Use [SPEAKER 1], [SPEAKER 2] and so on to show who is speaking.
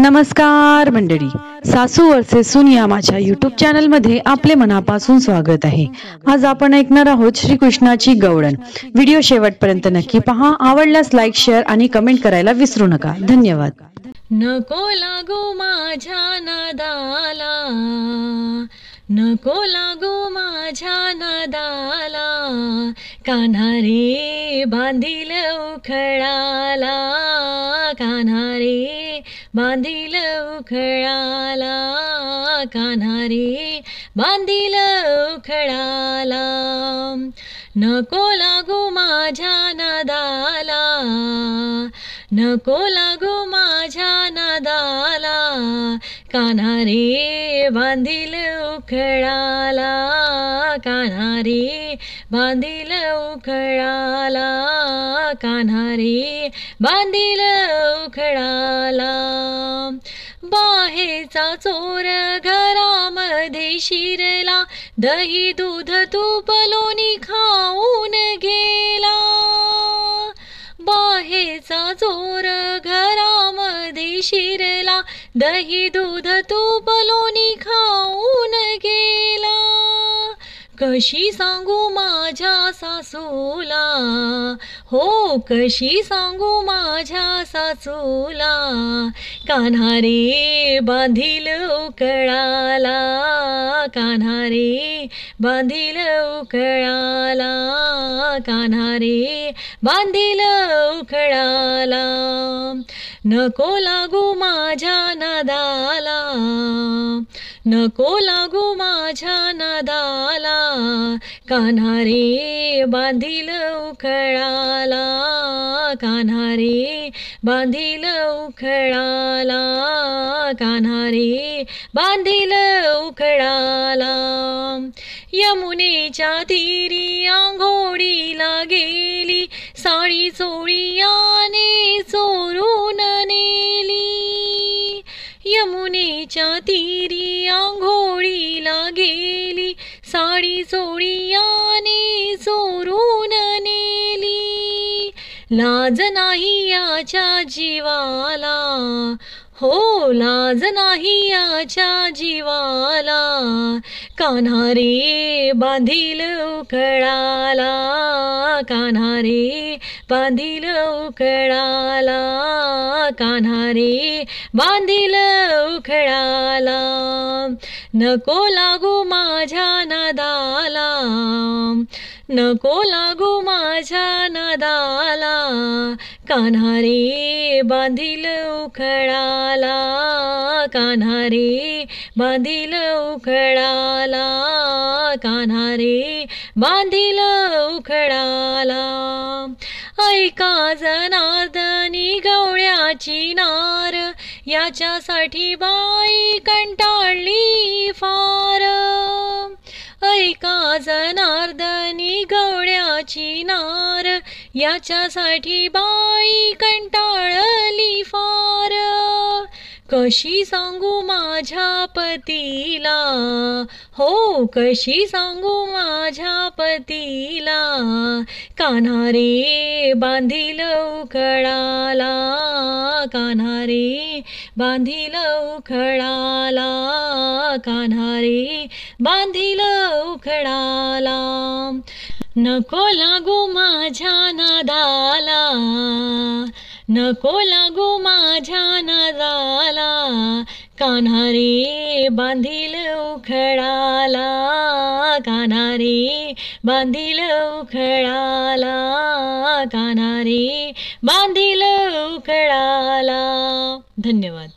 [SPEAKER 1] नमस्कार मंडळी, सासू वर्सेस सून या माझ्या यूट्यूब चॅनलमध्ये आपले मनापासून स्वागत आहे। आज आपण ऐकणार आहोत श्रीकृष्णाची गवळण। व्हिडिओ शेवटपर्यंत नक्की पहा। आवडल्यास लाईक, शेअर आणि कमेंट करायला विसरू नका। धन्यवाद।
[SPEAKER 2] नको लागू माझ्या नादाला, नको लागू माझ्या नादाला, कान्हा रे बांधील उखळाला, कान्हा रे बांधील उखळाला, कान्हा रे बांधील उखळाला। नको लागू माझ्या नादाला, नको लागू माझ्या नादाला, कान्हा रे बांधील उखळाला, कान्हा रे बांधील उखळाला, कान्हा रे बांधील उखळाला। बाहेरचा चोर घरामध्ये शिरला, दही दूध तूप लोणी खाऊन गेला। बाहेरचा चोर घरामध्ये शिरला, दही दूध तूप लोणी खाऊन गेला। कशी सांगू माझ्या सासूला, हो कशी सांगू माझ्या सासूला, कान्हा रे बांधील उखळाला, कान्हा रे बांधील उखळाला, कान्हा रे बांधील उखळाला। नको लागू माझ्या नादाला, नको लागू माझ्या नादाला, कान्हा रे बांधील उखळाला, कान्हा रे बांधील उखळाला, कान्हा रे बांधील उखळाला। यमुनेच्या तीरी आंघोळीला गेली, साडी चोळीयाने चोरून नेली। यमुनेच्या तीरी आंघोळीला गेली, साडी चोळीयाने चोरून नेली। लाज नाही याच्या जीवाला, हो लाज नाही याच्या जीवाला, कान्हा रे बांधील उखळाला, कान्हा रे बांधील उखळाला, कान्हा रे बांधील उखळाला। नको लागू माझ्या नादाला, नको लागू माझ्या नादाला, कान्हा रे बांधील उखळाला, कान्हा रे बांधील उखळाला, कान्हा रे बांधील उखळाला। ऐका जनार्दनी गवळ्याची नार, याच्यासाठी बाई कंटाळली फार। ऐका जनार्दनी गवळ्याची नार, याच्यासाठी बाई कंटाळली फार। कशी सांगू माझ्या पतीला, हो कशी सांगू माझ्या पतीला, कान्हा रे बांधील उखळाला, कान्हा रे बांधील उखळाला, कान्हा रे बांधील उखळाला। नको लागू माझ्या नादाला, नको लागू माझ्या नादाला, कान्हा रे बांधील उखळाला, कान्हा रे बांधील उखळाला, कान्हा रे बांधील उखळाला। धन्यवाद।